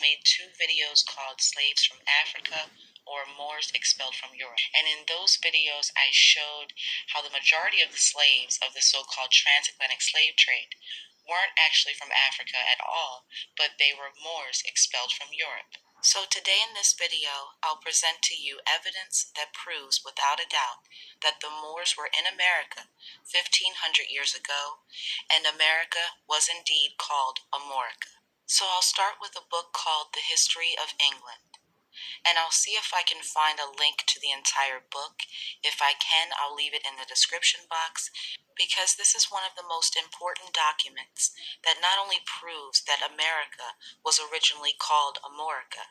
made 2 videos called Slaves from Africa or Moors Expelled from Europe. And in those videos, I showed how the majority of the slaves of the so-called transatlantic slave trade weren't actually from Africa at all, but they were Moors expelled from Europe. So today in this video, I'll present to you evidence that proves without a doubt that the Moors were in America 1500 years ago, and America was indeed called Amorica. So I'll start with a book called The History of England, and I'll see if I can find a link to the entire book. If I can, I'll leave it in the description box, because this is one of the most important documents that not only proves that America was originally called Amorica,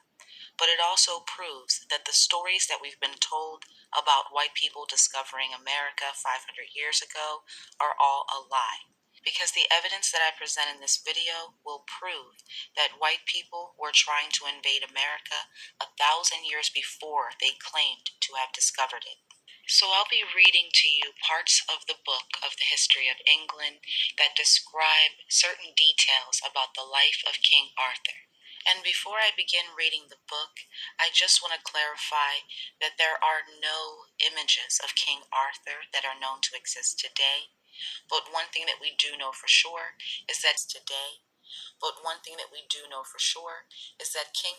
but it also proves that the stories that we've been told about white people discovering America 500 years ago are all a lie. Because the evidence that I present in this video will prove that white people were trying to invade America 1,000 years before they claimed to have discovered it. So I'll be reading to you parts of the book of the history of England that describe certain details about the life of King Arthur. And before I begin reading the book, I just want to clarify that there are no images of King Arthur that are known to exist today. But one thing that we do know for sure is that King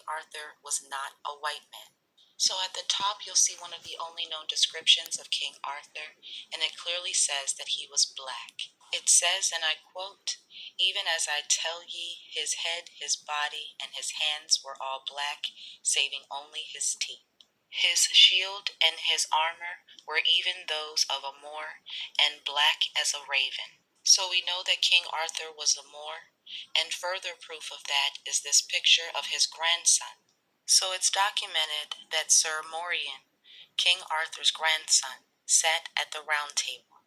Arthur was not a white man. So at the top, you'll see one of the only known descriptions of King Arthur, and it clearly says that he was black. It says, and I quote, "Even as I tell ye, his head, his body, and his hands were all black, saving only his teeth. His shield and his armor were even those of a Moor, and black as a raven." So we know that King Arthur was a Moor, and further proof of that is this picture of his grandson. So it's documented that Sir Morian, King Arthur's grandson, sat at the round table.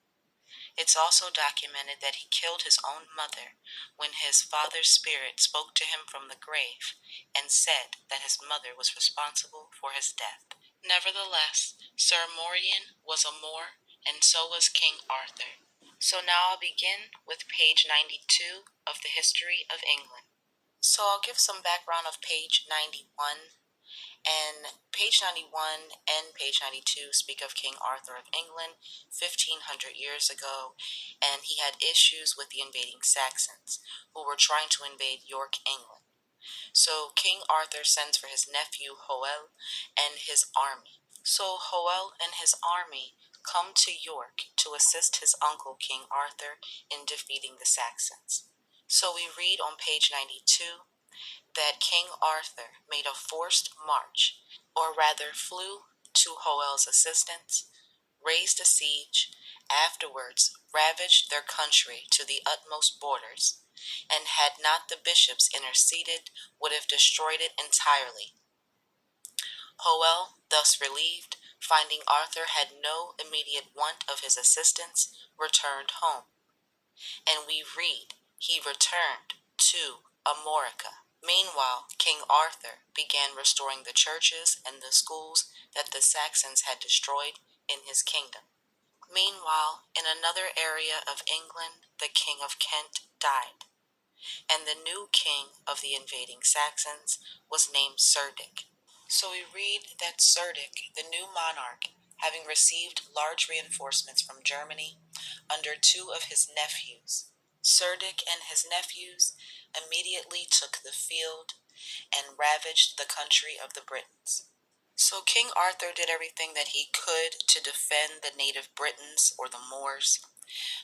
It's also documented that he killed his own mother when his father's spirit spoke to him from the grave and said that his mother was responsible for his death. Nevertheless, Sir Morian was a Moor, and so was King Arthur. So now I'll begin with page 92 of the History of England. So I'll give some background of page 91. And page 91 and page 92 speak of King Arthur of England 1500 years ago, and he had issues with the invading Saxons, who were trying to invade York, England. So King Arthur sends for his nephew Hoel and his army. So Hoel and his army come to York to assist his uncle King Arthur in defeating the Saxons. So we read on page 92 that King Arthur made a forced march, or rather flew to Hoel's assistance, raised a siege, afterwards ravaged their country to the utmost borders, and had not the bishops interceded, would have destroyed it entirely. Hoel, thus relieved, finding Arthur had no immediate want of his assistance, returned home. And we read, he returned to Amorica. Meanwhile, King Arthur began restoring the churches and the schools that the Saxons had destroyed in his kingdom. Meanwhile, in another area of England, the King of Kent died, and the new king of the invading Saxons was named Cerdic. So we read that Cerdic, the new monarch, having received large reinforcements from Germany under 2 of his nephews, Cerdic and his nephews immediately took the field and ravaged the country of the Britons. So King Arthur did everything that he could to defend the native Britons, or the Moors,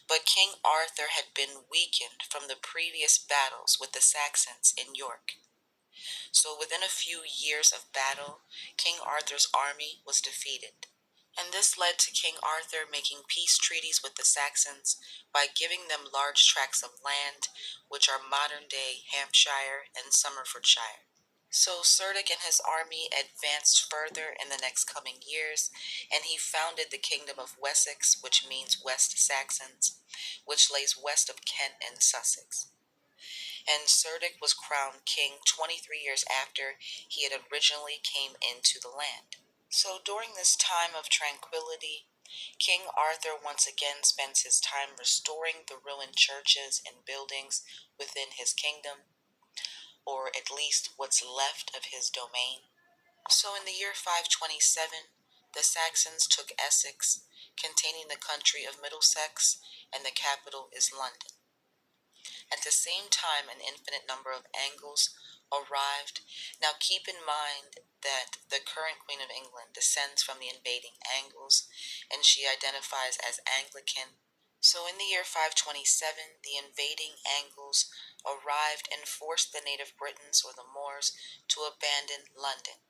but King Arthur had been weakened from the previous battles with the Saxons in York. So within a few years of battle, King Arthur's army was defeated. And this led to King Arthur making peace treaties with the Saxons by giving them large tracts of land, which are modern-day Hampshire and Somersetshire. So Cerdic and his army advanced further in the next coming years, and he founded the kingdom of Wessex, which means West Saxons, which lays west of Kent and Sussex. And Cerdic was crowned king 23 years after he had originally came into the land. So during this time of tranquility, King Arthur once again spends his time restoring the ruined churches and buildings within his kingdom. or at least what's left of his domain. So in the year 527, the Saxons took Essex, containing the country of Middlesex, and the capital is London. At the same time, an infinite number of Angles arrived. Now keep in mind that the current Queen of England descends from the invading Angles, and she identifies as Anglican. So in the year 527, the invading Angles arrived and forced the native Britons, or the Moors, to abandon London.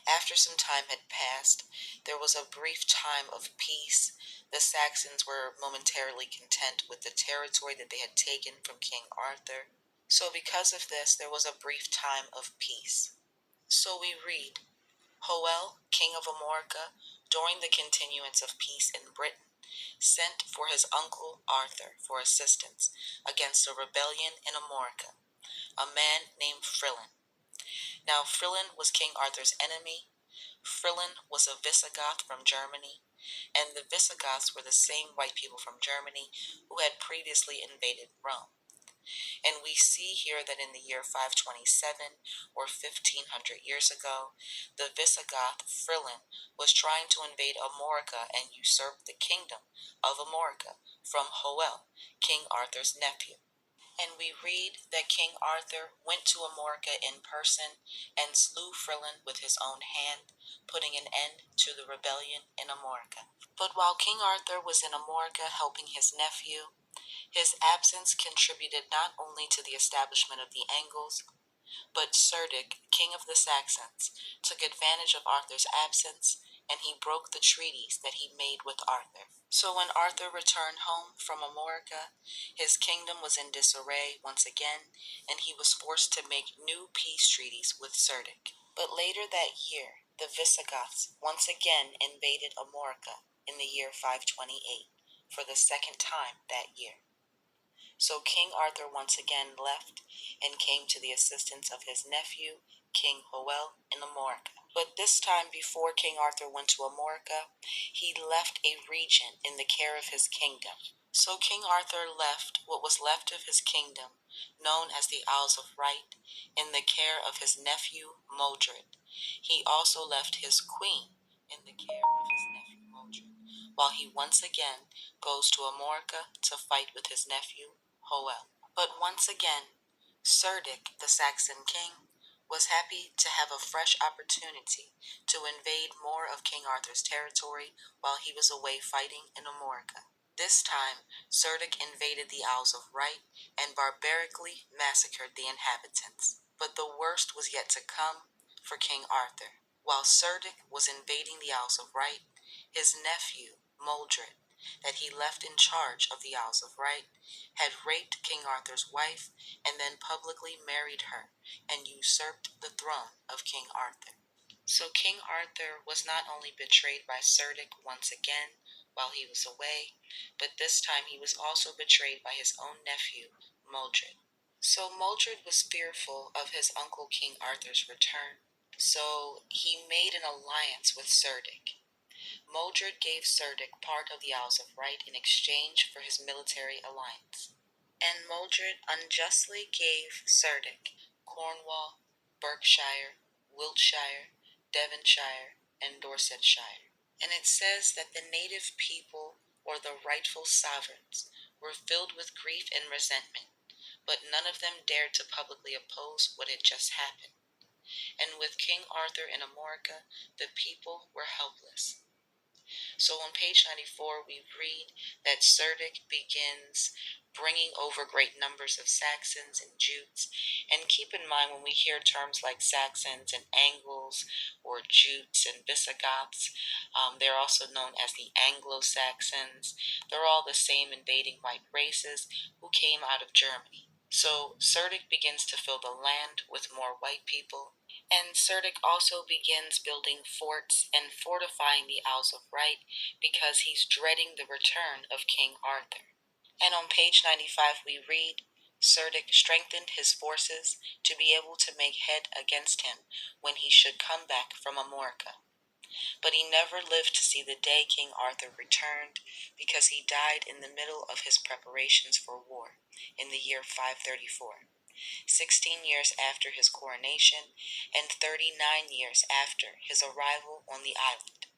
After some time had passed, there was a brief time of peace. The Saxons were momentarily content with the territory that they had taken from King Arthur. So because of this, there was a brief time of peace. So we read, Hoel, king of Amorica, during the continuance of peace in Britain, sent for his uncle Arthur for assistance against a rebellion in Amorica, a man named Frillin. Now Frillin was King Arthur's enemy. Frillin was a Visigoth from Germany, and the Visigoths were the same white people from Germany who had previously invaded Rome. And we see here that in the year 527, or 1500 years ago, the Visigoth Frillin was trying to invade Amorica and usurp the kingdom of Amorica from Hoel, King Arthur's nephew. And we read that King Arthur went to Amorica in person and slew Frillin with his own hand, putting an end to the rebellion in Amorica. But while King Arthur was in Amorica helping his nephew, his absence contributed not only to the establishment of the Angles, but Cerdic, king of the Saxons, took advantage of Arthur's absence, and he broke the treaties that he made with Arthur. So when Arthur returned home from Amorica, his kingdom was in disarray once again, and he was forced to make new peace treaties with Cerdic. But later that year, the Visigoths once again invaded Amorica in the year 528, for the second time that year. So King Arthur once again left and came to the assistance of his nephew, King Hoel, in Amorica. But this time, before King Arthur went to Amorica, he left a region in the care of his kingdom. So King Arthur left what was left of his kingdom, known as the Isles of Wight, in the care of his nephew, Modred. He also left his queen in the care of his nephew, Modred, while he once again goes to Amorica to fight with his nephew, Hoel. But once again, Cerdic, the Saxon king, was happy to have a fresh opportunity to invade more of King Arthur's territory while he was away fighting in Amorica. This time, Cerdic invaded the Isles of Wight and barbarically massacred the inhabitants. But the worst was yet to come for King Arthur. While Cerdic was invading the Isles of Wight, his nephew, Modred, that he left in charge of the Isles of Wight, had raped King Arthur's wife and then publicly married her and usurped the throne of King Arthur. So King Arthur was not only betrayed by Cerdic once again while he was away, but this time he was also betrayed by his own nephew, Modred. So Modred was fearful of his uncle King Arthur's return, so he made an alliance with Cerdic. Modred gave Cerdic part of the Isles of Wight in exchange for his military alliance. And Modred unjustly gave Cerdic Cornwall, Berkshire, Wiltshire, Devonshire, and Dorsetshire. And it says that the native people, or the rightful sovereigns, were filled with grief and resentment, but none of them dared to publicly oppose what had just happened. And with King Arthur in Amorica, the people were helpless. So on page 94, we read that Cerdic begins bringing over great numbers of Saxons and Jutes. And keep in mind, when we hear terms like Saxons and Angles or Jutes and Visigoths, they're also known as the Anglo-Saxons. They're all the same invading white races who came out of Germany. So Cerdic begins to fill the land with more white people. And Cerdic also begins building forts and fortifying the Isles of Wight because he's dreading the return of King Arthur. And on page 95 we read, Cerdic strengthened his forces to be able to make head against him when he should come back from Amorica. But he never lived to see the day King Arthur returned because he died in the middle of his preparations for war in the year 534. 16 years after his coronation, and 39 years after his arrival on the island.